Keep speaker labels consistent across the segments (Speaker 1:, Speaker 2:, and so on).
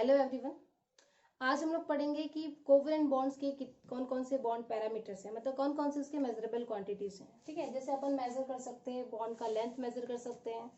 Speaker 1: Hello everyone. आज हम लोग पढ़ेंगे कि कोवलेंट बॉन्ड्स के कौन कौन से बॉन्ड पैरामीटर्स हैं, मतलब कौन कौन से उसके मेजरेबल क्वांटिटीज हैं। ठीक है, जैसे अपन मेजर कर सकते हैं, बॉन्ड का लेंथ मेजर कर सकते हैं।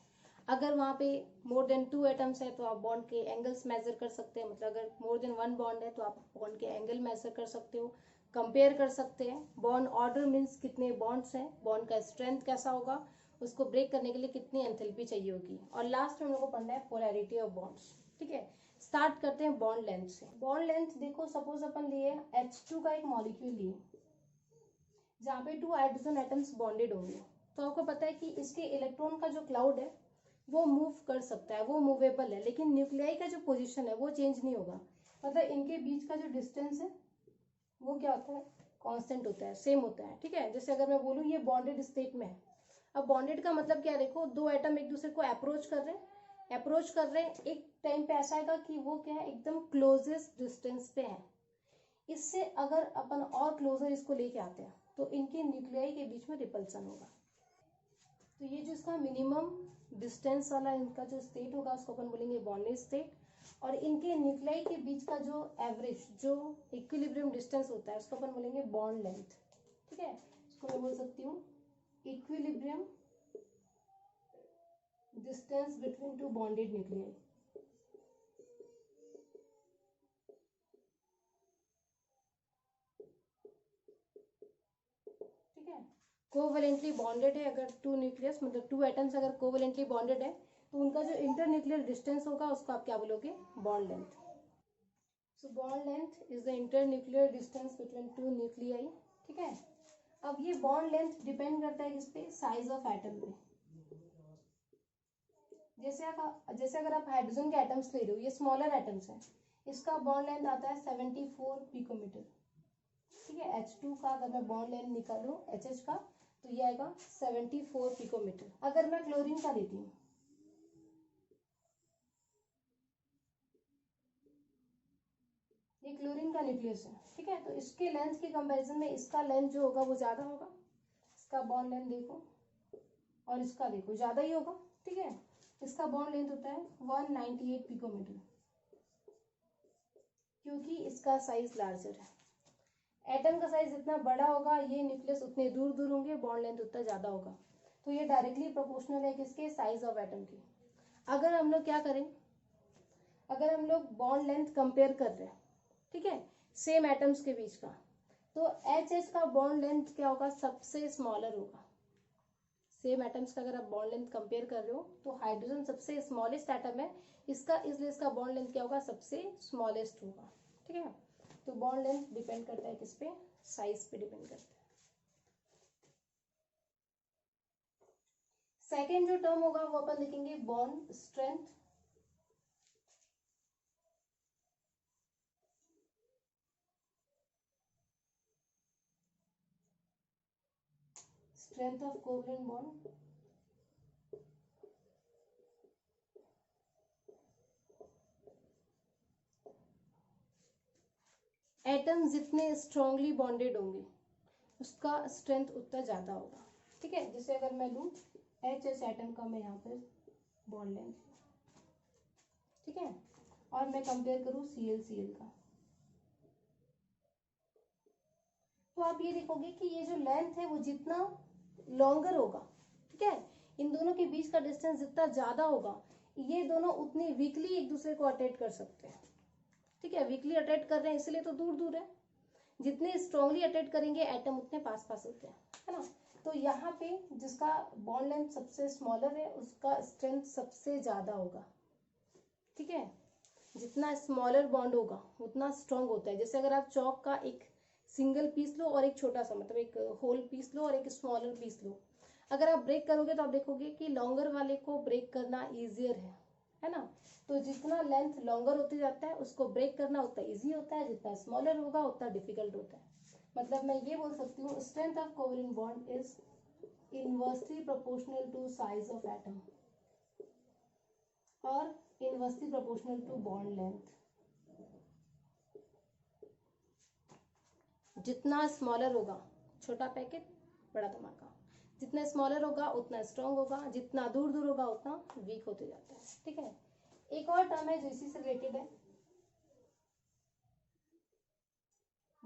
Speaker 1: अगर वहाँ पे मोर देन 2 एटम्स है तो आप बॉन्ड के एंगल्स मेजर कर सकते हैं, मतलब अगर मोर देन 1 बॉन्ड है तो आप बॉन्ड के एंगल मेजर कर सकते हो, कंपेयर कर सकते हैं। बॉन्ड ऑर्डर मीन्स कितने बॉन्ड्स हैं, बॉन्ड का स्ट्रेंथ कैसा होगा, उसको ब्रेक करने के लिए कितनी एंथैल्पी चाहिए होगी, और लास्ट में हम लोग को पढ़ना है पोलैरिटी ऑफ बॉन्ड्स। ठीक है, स्टार्ट करते हैं बॉन्ड लेंथ से। बॉन्ड लेंथ देखो, सपोज अपन लिए H2 का एक मॉलिक्यूल लिए जहाँ पे 2 हाइड्रोजन एटम्स बॉन्डेड होंगे, तो आपको पता है कि इसके इलेक्ट्रॉन का जो क्लाउड है वो मूव कर सकता है, वो मूवेबल है, लेकिन न्यूक्लियाई का जो पोजीशन है वो चेंज नहीं होगा। मतलब इनके बीच का जो डिस्टेंस है वो क्या होता है, कांस्टेंट होता है, सेम होता है। ठीक है, जैसे अगर मैं बोलूँ ये बॉन्डेड स्टेट में है। अब बॉन्डेड का मतलब क्या, देखो 2 एटम एक दूसरे को अप्रोच कर रहे हैं, एक टाइम पे ऐसा आएगा कि वो क्या है, एकदम क्लोजेस्ट डिस्टेंस पे है। इससे अगर अपन और क्लोजर इसको लेके आते हैं तो इनके न्यूक्लियाई के बीच में रिपल्सन होगा। तो ये जो इसका मिनिमम डिस्टेंस वाला इनका जो स्टेट होगा उसको अपन बोलेंगे बॉन्डेड स्टेट, और इनके न्यूक्लियाई के बीच का जो एवरेज, जो इक्विलिब्रियम डिस्टेंस होता है उसको अपन बोलेंगे बॉन्ड लेंथ। ठीक है, इसको मैं बोल सकती हूँ equilibrium distance between 2 bonded nuclei. ठीक है, कोवेलेंटली बॉन्डेड है अगर 2 न्यूक्लियस, मतलब 2 एटम्स अगर कोवेलेंटली बॉन्डेड है तो उनका जो इंटरन्यूक्लियर डिस्टेंस होगा उसको आप क्या बोलोगे, bond length. So bond length is the internuclear distance between 2 nuclei. ठीक है, अब ये बॉन्ड लेंथ डिपेंड करता है किस पे, साइज ऑफ एटम पे। जैसे अगर आप हाइड्रोजन के एटम्स ले रहे हो, ये स्मॉलर एटम्स है, इसका बॉन्ड लेंथ आता है 74 पिकोमीटर। ठीक है, H2 का अगर मैं बॉन्ड लेंथ निकालूं HH का तो ये आएगा 74 पिकोमीटर। अगर मैं क्लोरीन का लेती हूँ, ये क्लोरीन का न्यूक्लियस है। ठीक है, तो इसके लेंथ के कंपैरिजन में इसका लेंथ जो होगा वो ज्यादा होगा। इसका बॉन्ड लेंथ देखो और इसका देखो, ज्यादा ही होगा। ठीक है, इसका बॉन्ड लेंथ होता है 198 पिकोमीटर, क्योंकि इसका साइज लार्जर है। एटम का साइज जितना बड़ा होगा ये न्यूक्लियस उतने दूर दूर होंगे, बॉन्ड लेंथ उतना ज्यादा होगा। तो ये डायरेक्टली प्रोपोर्शनल है किसके, साइज ऑफ एटम की। अगर हम लोग क्या करें, अगर हम लोग बॉन्ड लेंथ कंपेयर कर रहे हैं, ठीक है, सेम एटम्स के बीच का, तो एच का बॉन्ड लेंथ क्या होगा, सबसे स्मॉलर होगा। सेम एटम्स का अगर आप बॉन्ड लेंथ कंपेयर कर रहे हो तो हाइड्रोजन सबसे स्मॉलेस्ट एटम है इसका, इसलिए इसका बॉन्ड लेंथ क्या होगा, सबसे स्मॉलेस्ट होगा। ठीक है, तो बॉन्ड लेंथ डिपेंड करता है किस पे, साइज पे डिपेंड करता है। सेकेंड जो टर्म होगा वो अपन लिखेंगे bond strength. Strength of covalent bond. Atom जितने स्ट्रांगली बॉन्डेड होंगे उसका स्ट्रेंथ उतना ज्यादा होगा। ठीक है, जैसे अगर मैं लूं एच एटम का, मैं यहाँ पर बॉन्ड लेंथ, ठीक है, और मैं कंपेयर करूं Cl का, तो आप ये देखोगे कि ये जो लेंथ है वो जितना लॉन्गर होगा, ठीक है, इन दोनों के बीच का डिस्टेंस जितना ज्यादा होगा, ये दोनों उतनी वीकली एक दूसरे को अटैच कर सकते हैं। ठीक है, वीकली अटैच कर रहे हैं इसलिए तो दूर दूर है, जितने स्ट्रांगली अटैच करेंगे एटम उतने पास पास होते हैं, है ना। तो यहाँ पे जिसका बॉन्ड लेंथ सबसे स्मॉलर है उसका स्ट्रेंथ सबसे ज्यादा होगा। ठीक है, जितना स्मॉलर बॉन्ड होगा उतना स्ट्रांग होता है। जैसे अगर आप चौक का एक सिंगल पीस लो और एक छोटा सा, मतलब एक होल पीस लो और एक स्मॉलर पीस लो, अगर आप ब्रेक करोगे तो आप देखोगे कि लॉन्गर वाले को ब्रेक करना इजियर है ना। तो जितना लेंथ लॉन्गर होते जाता है उसको ब्रेक करना उतना इजी होता है, जितना स्मॉलर होगा उतना डिफिकल्ट होता है। मतलब मैं ये बोल सकती हूँ strength of covalent bond is inversely proportional to size of atom और inversely proportional to bond length. जितना स्मॉलर होगा, छोटा पैकेट बड़ा धमाका, जितना स्मॉलर होगा उतना स्ट्रांग होगा, जितना दूर दूर होगा उतना वीक होते जाता है। ठीक है, एक और टर्म है जो इसी से रिलेटेड है,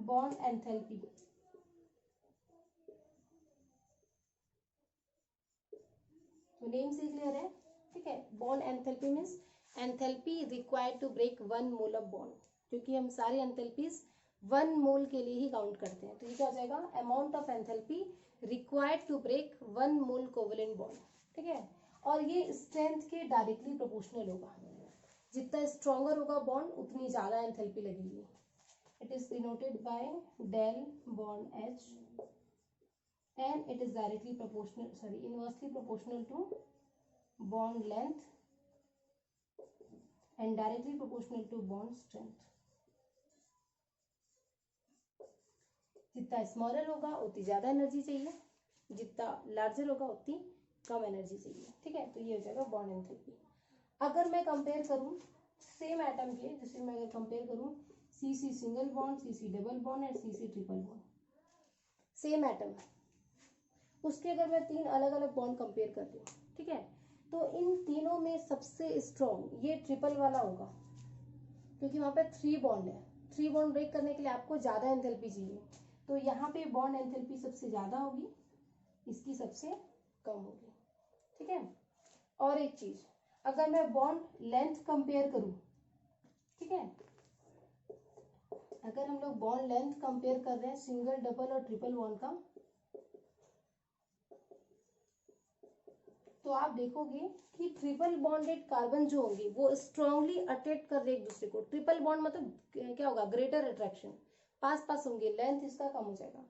Speaker 1: बॉन्ड एंथैल्पी। तो नेम से क्लियर है, ठीक है। Bond enthalpy means enthalpy required to break 1 mole of bond, क्योंकि हम सारी एंथैल्पीज 1 मोल के लिए ही काउंट करते हैं। तो ये क्या हो जाएगा, amount of enthalpy required to break 1 mole covalent bond, ठीक है। और ये स्ट्रेंथ के डायरेक्टली प्रोपोर्शनल होगा, जितना स्ट्रॉन्गर होगा बॉन्ड उतनी ज्यादा एंथैल्पी लगेगी। It is denoted by del bond H and it is directly proportional, sorry, inversely proportional to bond length and directly proportional to bond strength. जितना स्मॉलर होगा उतनी ज्यादा एनर्जी चाहिए, जितना लार्जर होगा उतनी कम एनर्जी चाहिए, ठीक है। तो ये हो जाएगा बॉन्ड एंथैल्पी। अगर मैं कंपेयर करूं सेम एटम के, जैसे मैं अगर कंपेयर करूं CC single bond, CC double bond and CC triple bond, same atom, उसके अगर मैं 3 अलग अलग बॉन्ड कंपेयर कर रही हूँ, ठीक है, तो इन तीनों में सबसे स्ट्रॉन्ग ये ट्रिपल वाला होगा, क्योंकि वहां पे 3 बॉन्ड है। 3 बॉन्ड ब्रेक करने के लिए आपको ज्यादा एंथैल्पी चाहिए, तो यहाँ पे बॉन्ड एंथैल्पी सबसे ज्यादा होगी, इसकी सबसे कम होगी, ठीक है। और एक चीज, अगर मैं बॉन्ड लेंथ कंपेयर करूं, ठीक है, अगर हम लोग बॉन्ड लेंथ कंपेयर कर रहे हैं सिंगल डबल और ट्रिपल बॉन्ड का, तो आप देखोगे कि ट्रिपल बॉन्डेड कार्बन जो होंगे वो स्ट्रांगली अट्रैक्ट कर रहे हैं एक दूसरे को। ट्रिपल बॉन्ड मतलब क्या होगा, ग्रेटर अट्रैक्शन, पास पास होंगे, लेंथ इसका कम हो जाएगा।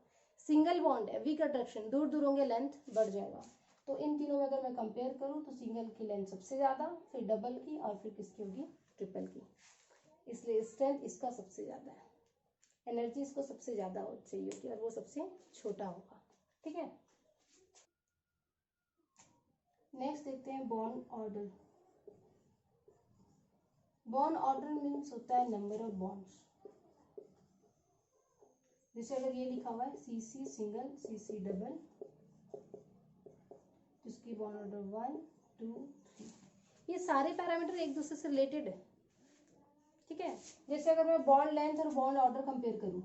Speaker 1: सिंगल बॉन्ड है, वीक अट्रैक्शन, दूर दूर होंगे, लेंथ बढ़ जाएगा। तो इन तीनों में अगर मैं कंपेयर करूं तो सिंगल की लेंथ सबसे ज्यादा, फिर डबल की, और फिर किसकी होगी, ट्रिपल की। इसलिए स्ट्रेंथ इसका सबसे ज्यादा है, एनर्जी इसको सबसे ज्यादा चाहिए होगी, और वो सबसे छोटा होगा, ठीक है। नेक्स्ट देखते हैं bond order. Bond order means होता है नंबर ऑफ बॉन्ड्स। जैसे अगर ये लिखा हुआ है सीसी सिंगल, सीसी डबल, इसकी बॉन्ड ऑर्डर 1 2 3, ये सारे पैरामीटर एक दूसरे से रिलेटेड है, ठीक है। जैसे अगर मैं बॉन्ड लेंथ और बॉन्ड ऑर्डर कंपेयर करूं,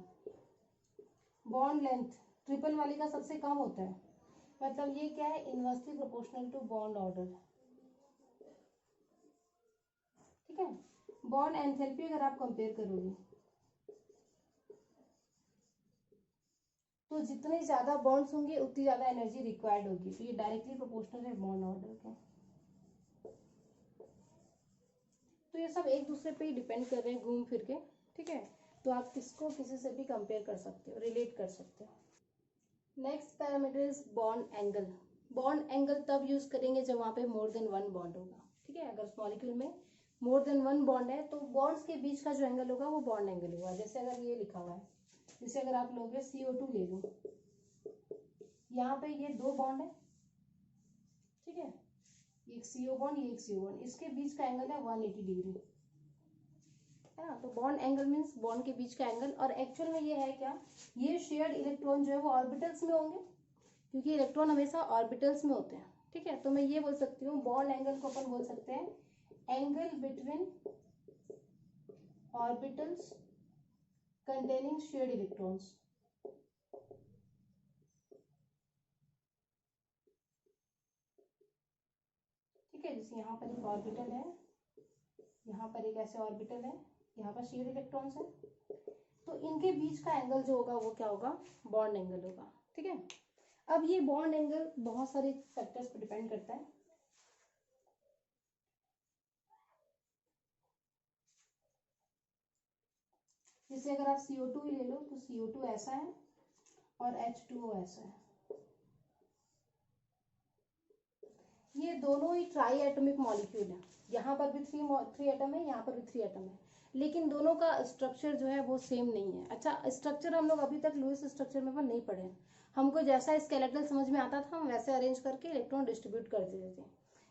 Speaker 1: बॉन्ड लेंथ ट्रिपल वाली का सबसे कम होता है, मतलब ये क्या है, inversely proportional to bond order, ठीक है। बॉन्ड एंथैल्पी अगर आप कंपेयर करोगे तो जितने ज्यादा बॉन्ड्स होंगे उतनी ज्यादा एनर्जी रिक्वायर्ड होगी, तो ये डायरेक्टली प्रोपोर्शनल है बॉन्ड ऑर्डर के। तो ये सब एक दूसरे पे ही डिपेंड कर रहे हैं घूम फिर के, ठीक है। तो आप किसको किसी से भी कंपेयर कर सकते हो, रिलेट कर सकते हो। Next parameter is bond angle. Bond angle तब यूज करेंगे जब वहां पे मोर देन 1 बॉन्ड होगा, ठीक है। अगर मॉलिक्यूल में मोर देन 1 बॉन्ड है तो बॉन्ड्स के बीच का जो एंगल होगा वो बॉन्ड एंगल होगा। जैसे अगर ये लिखा हुआ है, जैसे अगर आप लोगे CO2 ले लो, यहाँ पे ये 2 बॉन्ड है, ठीक है, एक CO बॉन्ड, ये एक CO बॉन्ड, इसके बीच का एंगल है 180 डिग्री, है ना। तो बॉन्ड एंगल मीन्स बॉन्ड के बीच का एंगल। और एक्चुअल में ये है क्या, ये शेयर्ड इलेक्ट्रॉन जो है वो ऑर्बिटल्स में होंगे, क्योंकि इलेक्ट्रॉन हमेशा ऑर्बिटल्स में होते हैं, ठीक है। तो मैं ये बोल सकती हूँ बॉन्ड एंगल को अपन बोल सकते हैं angle between orbitals containing shared electrons, ठीक है। जैसे यहाँ पर एक ऑर्बिटल है, यहाँ पर एक ऐसे ऑर्बिटल है, यहाँ पर शेयर्ड इलेक्ट्रॉन्स है, तो इनके बीच का एंगल जो होगा वो क्या होगा, बॉन्ड एंगल होगा, ठीक है। अब ये बॉन्ड एंगल बहुत सारे फैक्टर्स पर डिपेंड करता है। जैसे अगर आप CO2 ही ले लो तो CO2 ऐसा है और H2O ऐसा है, ये दोनों ही ट्राई एटॉमिक मॉलिक्यूल है। यहाँ पर भी थ्री एटम है, यहाँ पर भी 3 एटम है, लेकिन दोनों का स्ट्रक्चर जो है वो सेम नहीं है। अच्छा, स्ट्रक्चर हम लोग अभी तक लुईस स्ट्रक्चर में नहीं पढ़े, हमको जैसा स्केलेटल समझ में आता था हम वैसे अरेंज करके इलेक्ट्रॉन डिस्ट्रीब्यूट कर देते थे।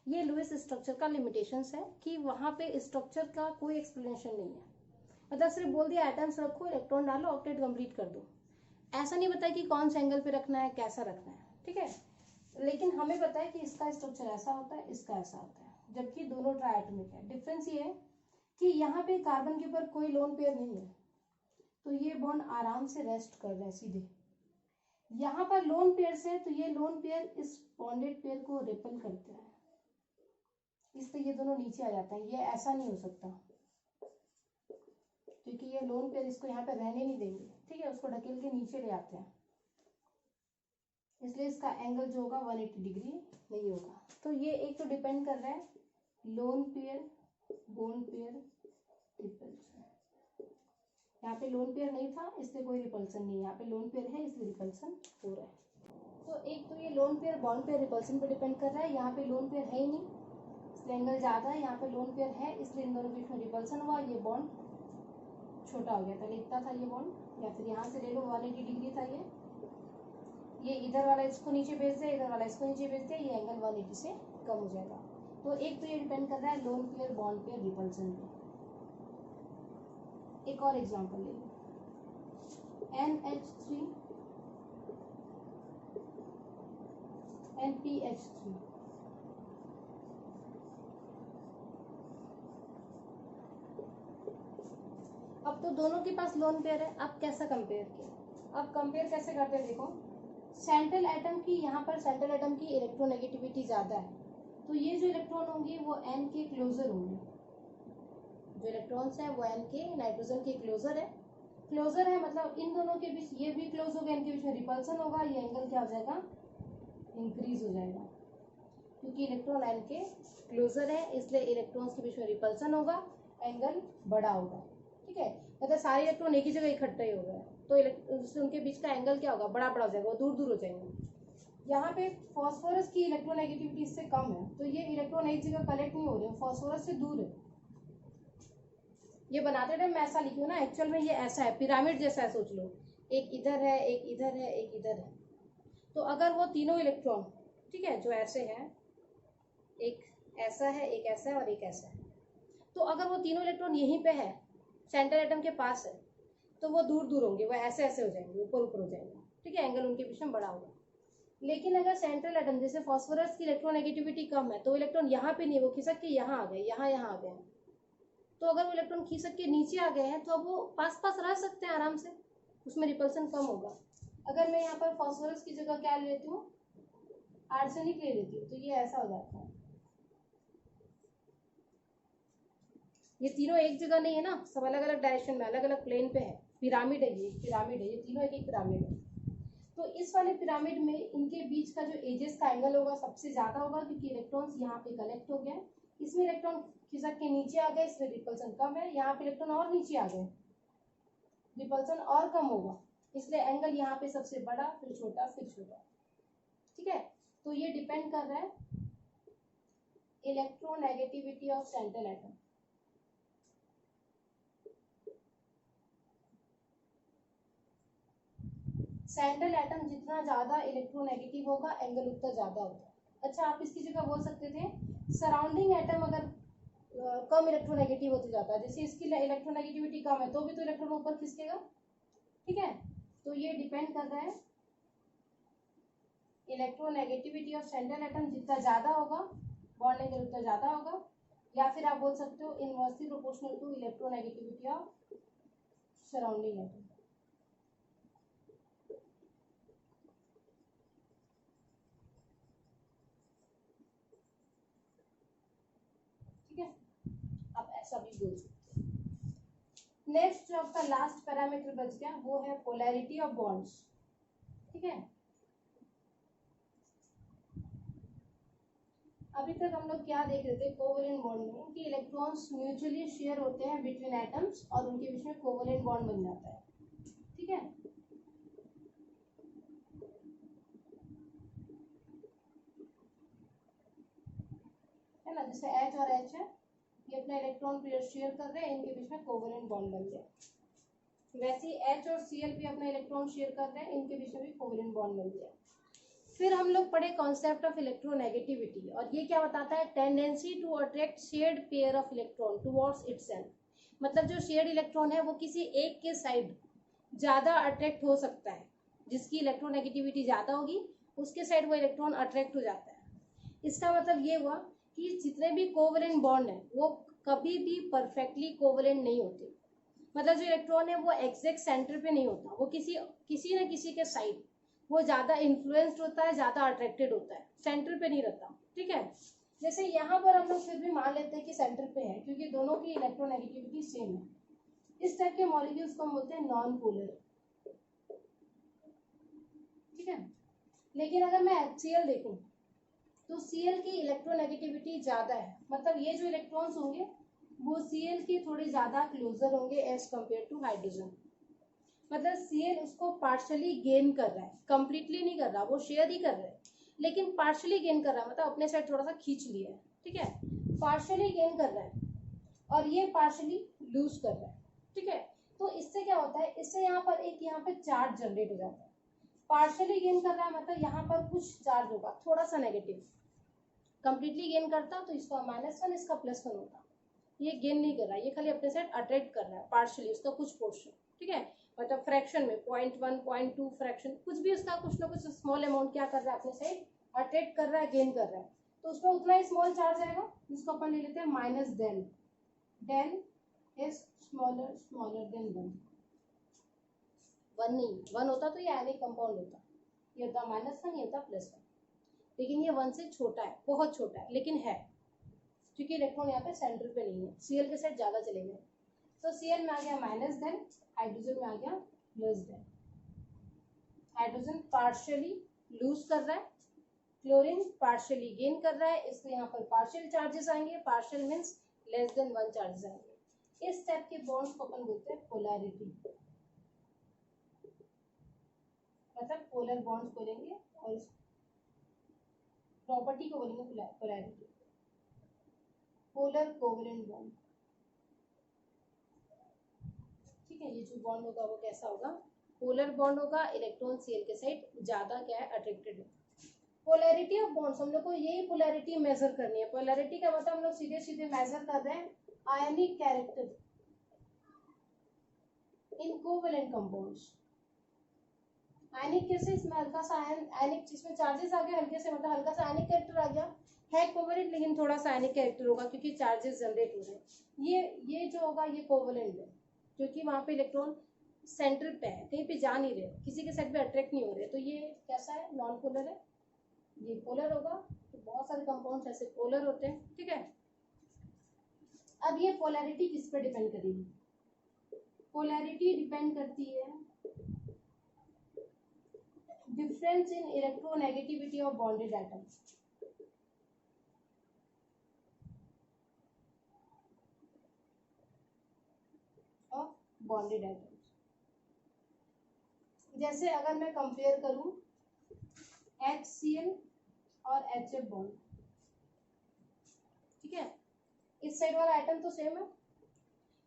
Speaker 1: ये लुईस स्ट्रक्चर का लिमिटेशंस है कि वहां पे स्ट्रक्चर का कोई एक्सप्लेनेशन नहीं है, मतलब सिर्फ बोल दिया एटम्स रखो, इलेक्ट्रॉन डालो, ऑक्टेट कंप्लीट कर दो, ऐसा नहीं बताया कि कौन से एंगल पे रखना है, कैसा रखना है, ठीक है। लेकिन हमें पता है कि इसका स्ट्रक्चर ऐसा होता है, इसका ऐसा होता है, जबकि दोनों ट्राइएटॉमिक है। डिफरेंस ये है कि यहाँ पे कार्बन के ऊपर कोई लोन पेयर नहीं है, तो ये बॉन्ड आराम से रेस्ट कर रहे हैं सीधे। यहाँ पर लोन पेयर से, तो ये लोन पेयर इस बॉन्डेड पेयर को रिपेल करते हैं, इसलिए ये दोनों नीचे आ जाते हैं। ये ऐसा नहीं हो सकता क्योंकि ये लोन पेयर इसको यहाँ पे रहने नहीं देंगे, ठीक है, उसको ढकेल के नीचे ले आते हैं, इसलिए इसका एंगल जो होगा 180 डिग्री नहीं होगा। तो ये एक तो डिपेंड कर रहा है lone pair bond pair repulsion. यहाँ पे लोन पेयर नहीं था इसलिए कोई रिपल्सन नहीं है, यहाँ पे लोन पेयर है इसलिए रिपल्सन हो रहा है। तो एक तो ये lone pair bond pair repulsion पे डिपेंड कर रहा है, यहाँ पे लोन पेयर है ही नहीं इसलिए एंगल ज़्यादा है, यहाँ पे लोन पेयर है इसलिए इन दोनों के बीच में रिपल्सन हुआ, ये बॉन्ड छोटा हो गया। पहले इतना था ये बॉन्ड, या फिर यहाँ से ले लो 180 डिग्री था ये इधर वाला इसको नीचे भेज दिया, इधर वाला इसको नीचे भेज दिया, ये एंगल 180 से कम हो जाएगा। तो एक तो ये डिपेंड कर रहा है lone pair bond pair repulsion पे। एक और एग्जांपल ले लो, NH3 NPH3, अब तो दोनों के पास लोन पेयर है। अब कैसा कंपेयर किया, अब कंपेयर कैसे करते हैं, देखो सेंट्रल एटम की, यहाँ पर सेंट्रल एटम की इलेक्ट्रोनेगेटिविटी ज़्यादा है, तो ये जो इलेक्ट्रॉन होंगे वो N के क्लोजर होंगे, जो इलेक्ट्रॉन्स हैं वो N के नाइट्रोजन के क्लोजर है, मतलब इन दोनों के बीच ये भी क्लोज होगा, इनके बीच में रिपल्सन होगा, ये एंगल क्या हो जाएगा, इंक्रीज हो जाएगा, क्योंकि इलेक्ट्रॉन N के क्लोजर है इसलिए इलेक्ट्रॉन्स के बीच में रिपल्सन होगा, एंगल बड़ा होगा, ठीक है, मतलब सारे इलेक्ट्रॉन एक ही जगह इकट्ठे ही हो गए तो उनके बीच का एंगल क्या होगा, बड़ा बड़ा हो जाएगा, वो दूर दूर हो जाएंगे। यहाँ पे फॉस्फोरस की इलेक्ट्रोनेगेटिविटी इससे कम है तो ये इलेक्ट्रॉन एक जगह कलेक्ट नहीं हो रहे, फॉस्फोरस से दूर है। ये बनाते टाइम मैं ऐसा लिखी हूँ ना, एक्चुअल में ये ऐसा है, पिरामिड जैसा है, सोच लो, एक इधर है, एक इधर है, एक इधर है। तो अगर वो तीनों इलेक्ट्रॉन, ठीक है, जो ऐसे हैं, एक ऐसा है, एक ऐसा है और एक ऐसा है, तो अगर वो तीनों इलेक्ट्रॉन यहीं पे है, सेंट्रल एटम के पास है, तो वो दूर दूर होंगे, वो ऐसे ऐसे हो जाएंगे, ऊपर ऊपर हो जाएंगे, ठीक है, एंगल उनके बीच में बड़ा होगा। लेकिन अगर सेंट्रल एटम जैसे फॉस्फोरस की इलेक्ट्रोनेगेटिविटी कम है तो इलेक्ट्रॉन यहाँ पे नहीं, वो खिसक के यहाँ आ गए, यहाँ आ गए, तो अगर वो इलेक्ट्रॉन खिसक के नीचे आ गए हैं तो अब वो पास पास रह सकते हैं आराम से, उसमें रिपल्सन कम होगा। अगर मैं यहाँ पर फॉस्फोरस की जगह क्या ले लेती हूँ, आर्सेनिक ले लेती हूँ, तो ये ऐसा हो जाता है, ये तीनों एक जगह नहीं है ना, सब अलग अलग डायरेक्शन में, अलग अलग प्लेन पे है, पिरामिड है, ये पिरामिड है, ये तीनों एक एक पिरामिड है। तो इस वाले पिरामिड में इनके बीच का जो एजेस का एंगल होगा सबसे ज्यादा होगा, क्योंकि इलेक्ट्रॉन्स यहाँ पे कलेक्ट हो गए, इसमें इलेक्ट्रॉन खिसक के नीचे आ गए, इसमें रिपल्सन कम है, यहाँ पे इलेक्ट्रॉन और नीचे आ गए, रिपल्सन और कम होगा, इसलिए एंगल यहाँ पे सबसे बड़ा, फिर छोटा, फिर छोटा, ठीक है। तो ये डिपेंड कर रहा है electronegativity of central atom. Central atom जितना ज्यादा इलेक्ट्रोनेगेटिव होगा एंगल उतना ज्यादा होगा। अच्छा, आप इसकी जगह बोल सकते थे सराउंडिंग एटम अगर कम इलेक्ट्रोनेगेटिव होते जाता है, जैसे इसकी इलेक्ट्रोनेगेटिविटी कम है तो भी तो इलेक्ट्रॉन ऊपर खिसकेगा, ठीक है। तो ये डिपेंड कर रहा है इलेक्ट्रोनेगेटिविटी ऑफ सेंट्रल एटम जितना ज्यादा होगा बॉन्ड एंगल उतना ज्यादा होगा, या फिर आप बोल सकते हो inversely proportional to electronegativity of surrounding atom. ठीक है, आप ऐसा भी बोल सकते हैं। नेक्स्ट जो आपका लास्ट पैरामीटर बच गया वो है पोलैरिटी ऑफ बॉन्ड्स, ठीक है। अभी तक हम लोग क्या देख रहे थे, कोवेलेंट बॉन्ड में कि इलेक्ट्रॉन्स म्यूचुअली शेयर होते हैं बिटवीन एटम्स और उनके बीच में कोवेलेंट बॉन्ड बन जाता है, ठीक है। है ना, जैसे H और H है, ये अपना इलेक्ट्रॉन शेयर कर रहे हैं, इनके बीच में कोवेलेंट बॉन्ड बन गया। वैसे ही H और Cl भी अपना इलेक्ट्रॉन शेयर कर रहे हैं, इनके बीच में भी कोवेलेंट बॉन्ड बन गया। फिर हम लोग पढ़े कॉन्सेप्ट ऑफ इलेक्ट्रोनेगेटिविटी, और ये क्या बताता है, tendency to attract shared pair of electron towards itself, मतलब जो शेयर्ड इलेक्ट्रॉन है वो किसी एक के साइड ज्यादा अट्रैक्ट हो सकता है, जिसकी इलेक्ट्रोनेगेटिविटी ज्यादा होगी उसके साइड वो इलेक्ट्रॉन अट्रैक्ट हो जाता है। इसका मतलब ये हुआ कि जितने भी कोवेलेंट बॉन्ड है वो कभी भी परफेक्टली कोवेलेंट नहीं होते, मतलब जो इलेक्ट्रॉन है वो एग्जैक्ट सेंटर पे नहीं होता, वो किसी न किसी के साइड वो ज्यादा इन्फ्लुएंस्ड होता है, ज्यादा अट्रैक्टेड होता है, सेंटर पे नहीं रहता। ठीक है, जैसे यहाँ पर हम लोग फिर भी मान लेते हैं कि सेंटर पे है क्योंकि दोनों की इलेक्ट्रोनेगेटिविटी सेम है। इस टाइप के मॉलिक्यूल्स को हम बोलते हैं नॉन पोलर। ठीक है, लेकिन अगर मैं HCl देखूं तो Cl की इलेक्ट्रोनेगेटिविटी ज्यादा है, मतलब ये जो इलेक्ट्रॉन्स होंगे वो Cl के थोड़े ज्यादा क्लोजर होंगे एज कम्पेयर टू हाइड्रोजन। मतलब Cl उसको पार्शली गेन कर रहा है, कंप्लीटली नहीं कर रहा, वो शेयर ही कर रहा है लेकिन पार्शली गेन कर रहा है, मतलब अपने साइड थोड़ा सा खींच लिया है। ठीक है, पार्शली गेन कर रहा है और ये पार्शली लूज कर रहा है। ठीक है, तो इससे क्या होता है, इससे यहाँ पर एक यहाँ पे चार्ज जनरेट हो जाता है। पार्शली गेन कर रहा है मतलब यहाँ पर कुछ चार्ज होगा थोड़ा सा नेगेटिव, कंप्लीटली गेन करता तो इसका -1 इसका +1 होता। ये गेन नहीं कर रहा है, ये खाली अपने साइड अट्रैक्ट कर रहा है पार्शली, उसका कुछ पोर्शन। ठीक है, मतलब फ्रैक्शन में 0.1 0.2 फ्रैक्शन कुछ भी उसका कुछ ना कुछ स्मॉल अमाउंट क्या कर रहा है अपने साइड अट्रैक्ट कर रहा है, गेन कर रहा है। तो उसमें उतना ही स्मॉल चार्ज आएगा जिसको अपन ले लेते हैं -del। del is smaller than 1। 1 नहीं, 1 होता तो ये आयनिक कंपाउंड होता, ये होता -1, ये होता +1, लेकिन ये 1 से छोटा है, बहुत छोटा है, लेकिन है क्योंकि इलेक्ट्रॉन यहाँ पे सेंटर पे नहीं है, Cl के साइड ज्यादा चले गए। तो Cl में आ गया -del, हाइड्रोजन में आ गया +del। हाइड्रोजन पार्शियली लूज कर रहा है, क्लोरीन पार्शियली गेन कर रहा है, इसलिए यहाँ पर पार्शियल चार्जेस आएंगे, पार्शियल मीन्स <1 चार्जेस आएंगे। इस टाइप के बॉन्ड्स को अपन बोलते हैं पोलैरिटी, मतलब पोलर बॉन्ड्स बोलेंगे और प्रॉपर्टी को बोलेंगे पोलैरिटी। Polar covalent bond. ठीक है, ये जो बॉन्ड होगा वो कैसा होगा, पोलर बॉन्ड होगा, इलेक्ट्रॉन Cl के साइड ज्यादा क्या है अट्रैक्टेड है। पोलैरिटी ऑफ बॉन्ड्स, हम लोग को यही पोलैरिटी मेजर करनी है। पोलैरिटी का मतलब हम लोग सीधे सीधे मेजर कर रहे हैं ionic character in covalent compounds. Ionic कैसे, इसमें हल्का सा आयनिक, जिसमें चार्जेस आ गए हल्के से, मतलब हल्का सा आयनिक कैरेक्टर आ गया है कोवेलेंट, लेकिन थोड़ा सा आयनिक कैरेक्टर होगा क्योंकि चार्जेस जनरेट हो रहे हैं। ये जो होगा ये कोवेलेंट है क्योंकि वहां पे इलेक्ट्रॉन सेंटर पे है, कहीं पे जा नहीं रहे, किसी के साइड पे अट्रैक्ट नहीं हो रहे, तो ये कैसा है, नॉन पोलर है। ये पोलर होगा, तो बहुत सारे कंपाउंड्स ऐसे पोलर होते हैं। ठीक है, अब ये पोलैरिटी किस पे डिपेंड करेगी, पोलैरिटी डिपेंड करती है difference in electronegativity of bonded atoms. Of bonded atoms, जैसे अगर मैं कंपेयर करूं HCl और HF बॉन्ड, ठीक है, इस साइड वाला आइटम तो सेम है,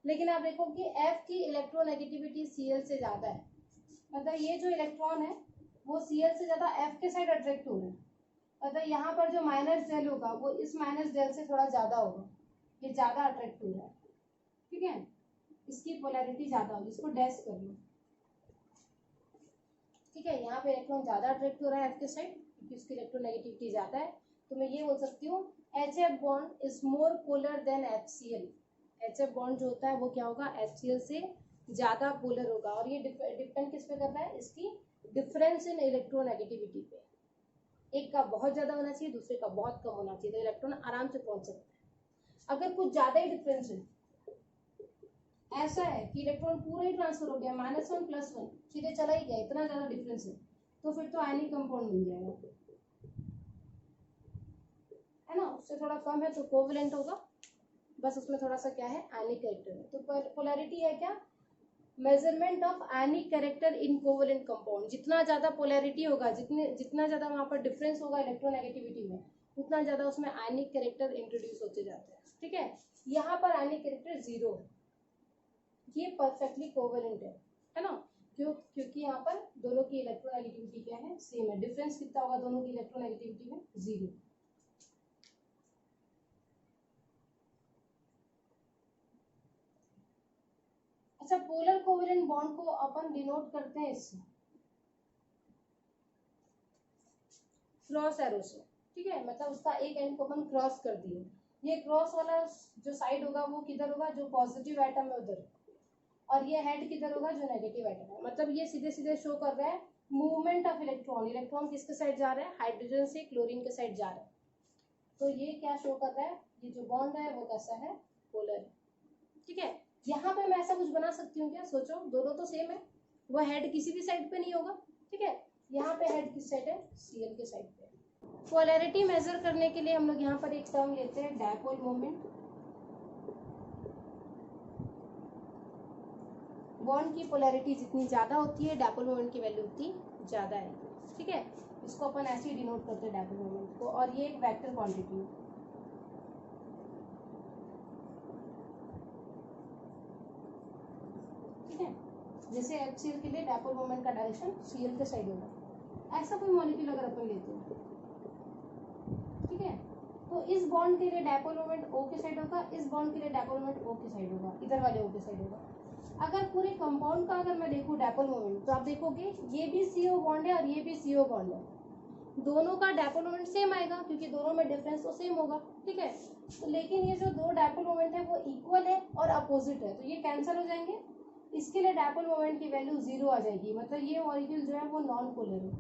Speaker 1: लेकिन आप देखो कि F की इलेक्ट्रोनेगेटिविटी Cl से ज्यादा है, मतलब ये जो इलेक्ट्रॉन है वो Cl से ज्यादा F के साइड अट्रैक्ट हो रहा है, मतलब यहाँ पर जो -del होगा वो इस -del से थोड़ा ज्यादा होगा, ये ज्यादा अट्रैक्ट हो रहा है। ठीक है, इसकी पोलैरिटी ज्यादा होगी, इसको डैश कर लो। ठीक है, यहाँ पे इलेक्ट्रॉन ज्यादा अट्रैक्ट हो रहा है F के साइड क्योंकि उसकी इलेक्ट्रोनेगेटिविटी ज्यादा है, तो मैं ये बोल सकती हूँ HF bond is more polar than HCl। HF bond जो होता है वो क्या होगा, HCl से ज्यादा पोलर होगा, और ये डिपेंड किस पे कर रहा है, इसकी डिफरेंस इन इलेक्ट्रोनेगेटिविटी पे। एक का बहुत ज्यादा होना चाहिए, दूसरे का बहुत कम होना चाहिए, तो इलेक्ट्रॉन आराम से पहुंच सकता है। अगर कुछ ज्यादा ही डिफरेंस है, ऐसा है कि इलेक्ट्रॉन पूरा ही ट्रांसफर हो गया, -1 +1 सीधे चला ही गया, इतना ज्यादा डिफरेंस है, तो फिर तो आयनिक कंपाउंड बन जाएगा, है ना। उससे थोड़ा कम है तो कोवेलेंट होगा, बस उसमें थोड़ा सा क्या है, आयनिक कैरेक्टर है। तो पोलैरिटी है क्या, measurement of ionic character in covalent compound. जितना ज्यादा पोलैरिटी होगा, जितना ज्यादा वहां पर डिफरेंस होगा इलेक्ट्रोनेगेटिविटी में, उतना ज्यादा उसमें आयनिक कैरेक्टर इंट्रोड्यूस होते जाते हैं। ठीक है, यहाँ पर आयनिक कैरेक्टर 0 है, ये परफेक्टली कोवेलेंट है ना, क्योंकि यहाँ पर दोनों की इलेक्ट्रोनेगेटिविटी क्या है, सेम है। डिफरेंस कितना होगा दोनों की इलेक्ट्रोनेगेटिविटी में, 0। अच्छा, पोलर कोवेलेंट बॉन्ड को अपन डिनोट करते हैं इससे, क्रॉस एरो से। ठीक है, मतलब उसका एक एंड को अपन क्रॉस कर दिए, ये क्रॉस वाला जो साइड होगा वो किधर होगा, जो पॉजिटिव एटम है उधर, और ये हेड किधर होगा जो नेगेटिव एटम है। मतलब ये सीधे सीधे शो कर रहा है मूवमेंट ऑफ इलेक्ट्रॉन। इलेक्ट्रॉन किसके साइड जा रहा है, हाइड्रोजन से क्लोरीन के साइड जा रहा है। तो ये क्या शो कर रहा है, ये जो बॉन्ड है वो कैसा है, पोलर है। ठीक है, यहाँ पे मैं ऐसा कुछ बना सकती हूँ क्या, सोचो, दोनों तो सेम है, वो हेड किसी भी साइड पे नहीं होगा। ठीक है, यहाँ पे हेड किस साइड है, Cl के साइड पे। पोलैरिटी मेजर करने के लिए हम लोग यहाँ पर एक टर्म लेते हैं, डायपोल मोमेंट। बॉन्ड की पोलैरिटी जितनी ज्यादा होती है, डायपोल मोमेंट की वैल्यू उतनी ज्यादा है। ठीक है, इसको अपन ऐसे ही डिनोट करते हैं डायपोल मोमेंट को, और ये एक वेक्टर क्वांटिटी है। ठीक है, जैसे HCl के लिए डायपोल मोमेंट का डायरेक्शन Cl के साइड होगा। ऐसा कोई मॉलिक्यूल अगर अपन लेते हैं, ठीक है, तो इस बॉन्ड के लिए डायपोल मोमेंट O के साइड होगा, इस बॉन्ड के लिए डायपोल मोमेंट O के साइड होगा, इधर वाले O के साइड होगा। अगर पूरे कंपाउंड का अगर मैं देखूं डायपोल मोमेंट, तो आप देखोगे ये भी CO बॉन्ड है और ये भी CO बॉन्ड है, दोनों का डायपोल मोमेंट सेम आएगा क्योंकि दोनों में डिफरेंस तो सेम होगा। ठीक है, तो लेकिन ये जो दो डायपोल मोमेंट है वो इक्वल है और अपोजिट है, तो ये कैंसिल हो जाएंगे। इसके लिए डायपोल मोमेंट की वैल्यू 0 आ जाएगी, मतलब ये मॉलिक्यूल जो है वो नॉन पोलर है।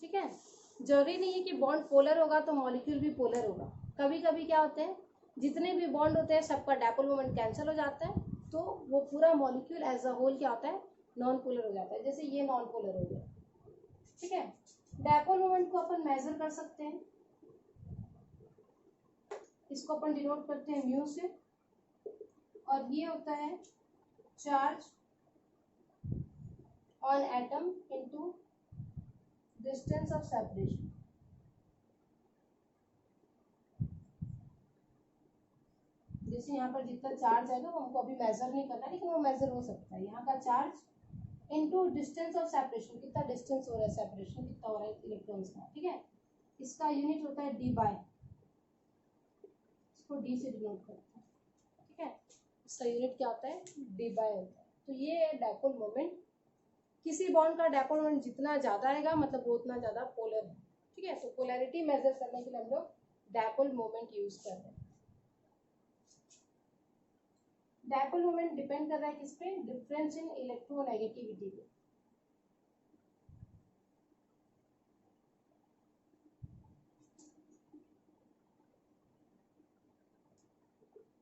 Speaker 1: ठीक है, जरूरी नहीं है कि बॉन्ड पोलर होगा तो मॉलिक्यूल भी पोलर होगा। कभी कभी क्या होता है, जितने भी बॉन्ड होते हैं सबका डायपोल मोमेंट कैंसिल हो जाता है, तो वो पूरा मॉलिक्यूल एज अ होल क्या होता है, नॉन पोलर हो जाता है। जैसे ये नॉन पोलर हो गया। ठीक है, डायपोल मोमेंट को अपन मेजर कर सकते हैं, इसको अपन डिनोट करते हैं म्यू से, और ये होता है charge on atom into distance of separation. जैसे यहाँ पर जितना चार्ज आएगा वो हमको अभी मेजर नहीं करना, लेकिन वो मेजर हो सकता है। यहाँ का charge into distance of separation, कितना डिस्टेंस हो रहा है, सेपरेशन कितना हो रहा है इलेक्ट्रॉन्स का। ठीक है, इसका यूनिट होता है डी बाय, इसको डी से डिनोट करते हैं। ठीक है, इसका यूनिट क्या होता है, डी बाय होता है। तो ये है डायपोल मोमेंट। किसी बॉन्ड का डायपोल मोमेंट जितना ज्यादा आएगा मतलब वो उतना ज्यादा पोलर है। ठीक है, तो पोलैरिटी मेजर करने के लिए हम लोग डायपोल मोमेंट यूज कर रहे हैं। डायपोल मोमेंट डिपेंड कर रहा है किस पे, डिफरेंस इन इलेक्ट्रोनेगेटिविटी पे।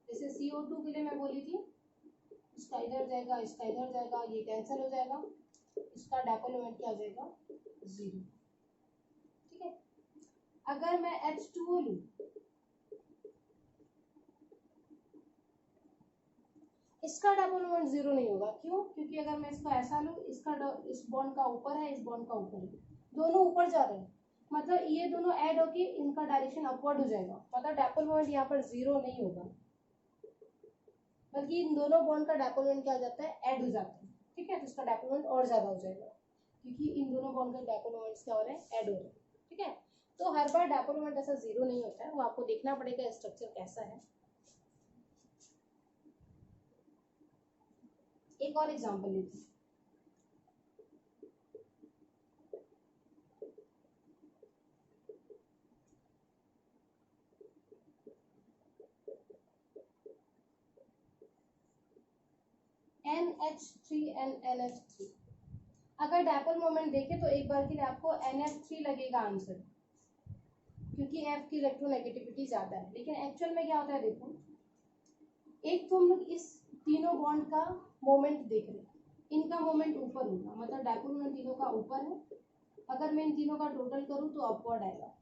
Speaker 1: जैसे CO2 के लिए मैं बोली थी, इसका इधर जाएगा, इसका इधर जाएगा, ये कैंसिल हो जाएगा, इसका डायपोल मोमेंट क्या हो जाएगा, 0। ठीक है, अगर मैं H2O लूं, इसका डायपोल मोमेंट 0 नहीं होगा। क्यों, क्योंकि अगर मैं इसको ऐसा लूं, इसका इस बॉन्ड का ऊपर है, इस बॉन्ड का ऊपर है, दोनों ऊपर जा रहे हैं, मतलब ये दोनों ऐड होके इनका डायरेक्शन अपवर्ड हो जाएगा, मतलब डायपोल मोमेंट यहाँ पर 0 नहीं होगा, बल्कि इन दोनों बॉन्ड का डायपोल मोमेंट क्या हो जाता है, ऐड हो जाता है। ठीक है, तो इसका डायपोल मोमेंट और ज्यादा हो जाएगा क्योंकि इन दोनों बॉन्ड के डायपोल मोमेंट्स क्या हो रहे हैं, ऐड हो रहे हैं। ठीक है, तो हर बार डायपोल मोमेंट ऐसा 0 नहीं होता है, वो आपको देखना पड़ेगा स्ट्रक्चर कैसा है। एक और एग्जांपल लेते हैं, NH3 and NH3। अगर डायपोल मोमेंट देखें तो एक बार के लिए आपको NH3 लगेगा आंसर, क्योंकि F की इलेक्ट्रोनेगेटिविटी ज्यादा है। लेकिन एक्चुअल में क्या होता है, देखो, एक तो हम लोग इस तीनों बॉन्ड का मोमेंट देख रहे हैं, इनका मोमेंट ऊपर होगा, मतलब डायपोल मोमेंट तीनों का ऊपर है। अगर मैं इन तीनों का टोटल करूं तो अपवर्ड आएगा।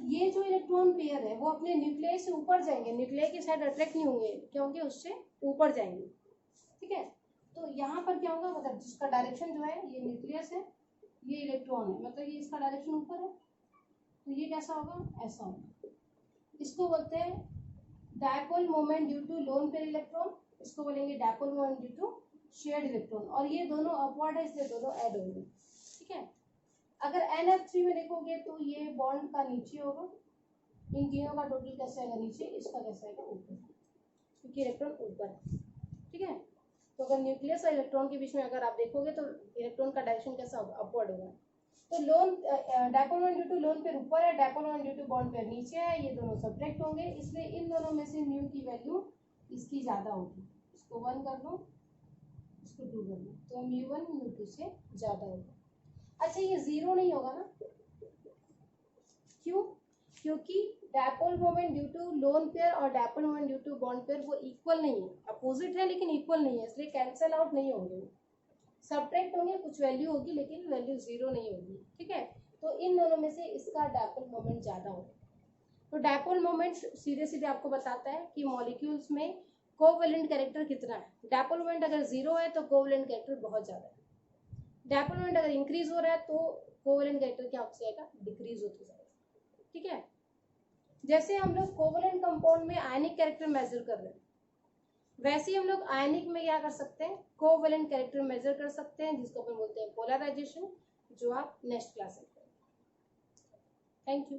Speaker 1: ये जो इलेक्ट्रॉन पेयर है वो अपने न्यूक्लियस से ऊपर जाएंगे, न्यूक्लियस की साइड अट्रैक्ट नहीं होंगे क्योंकि उससे ऊपर जाएंगे। ठीक है, तो यहाँ पर क्या होगा, मतलब जिसका डायरेक्शन जो है, ये न्यूक्लियस है, ये इलेक्ट्रॉन है, मतलब ये इसका डायरेक्शन ऊपर है, तो ये कैसा होगा, ऐसा होगा। इसको बोलते हैं dipole moment due to lone pair electron, इसको बोलेंगे dipole moment due to shared electron, और ये दोनों अपवर्ड है इसलिए दोनों ऐड होंगे। ठीक है, अगर NF3 में देखोगे तो ये बॉन्ड का नीचे होगा, इन तीनों का टोटल कैसे आएगा नीचे, इसका कैसे आएगा ऊपर, क्योंकि इलेक्ट्रॉन ऊपर है। ठीक है, तो अगर न्यूक्लियस और इलेक्ट्रॉन के बीच में अगर आप देखोगे तो इलेक्ट्रॉन का डायरेक्शन कैसा होगा, अपवर्ड होगा। तो lone dipole bond due to lone pair ऊपर है, dipole bond due to bond pair नीचे है, ये दोनों सब्ट्रैक्ट होंगे, इसलिए इन दोनों में से म्यू की वैल्यू इसकी ज्यादा होगी। इसको 1 कर लो, इसको 2 कर लो, तो μ1 μ2 से ज्यादा होगा। अच्छा ये 0 नहीं होगा ना, क्यों? क्योंकि dipole moment due to lone pair और dipole moment due to bond pair वो इक्वल नहीं है, अपोजिट है लेकिन इक्वल नहीं है, इसलिए कैंसल आउट नहीं होंगे, सब्ट्रैक्ट होंगे, कुछ वैल्यू होगी लेकिन वैल्यू 0 नहीं होगी। ठीक है, तो इन दोनों में से इसका डायपोल मोमेंट ज्यादा होगा। तो डायपोल मोमेंट सीधे सीधे आपको बताता है कि मॉलिक्यूल्स में कोवेलेंट कैरेक्टर कितना है। डायपोल मोमेंट अगर 0 है तो कोवेलेंट कैरेक्टर बहुत ज्यादा है, डायपोल मोमेंट अगर इंक्रीज हो रहा है तो कोवेलेंट कैरेक्टर क्या हो जाएगा, डिक्रीज होता जाएगा। ठीक है, जैसे हम लोग कोवेलेंट कंपाउंड में आयनिक कैरेक्टर मेजर कर रहे हैं, वैसे ही हम लोग आयनिक में क्या कर सकते हैं, कोवेलेंट कैरेक्टर मेजर कर सकते हैं, जिसको अपन बोलते हैं पोलराइजेशन, जो आप नेक्स्ट क्लास में करेंगे। Thank you.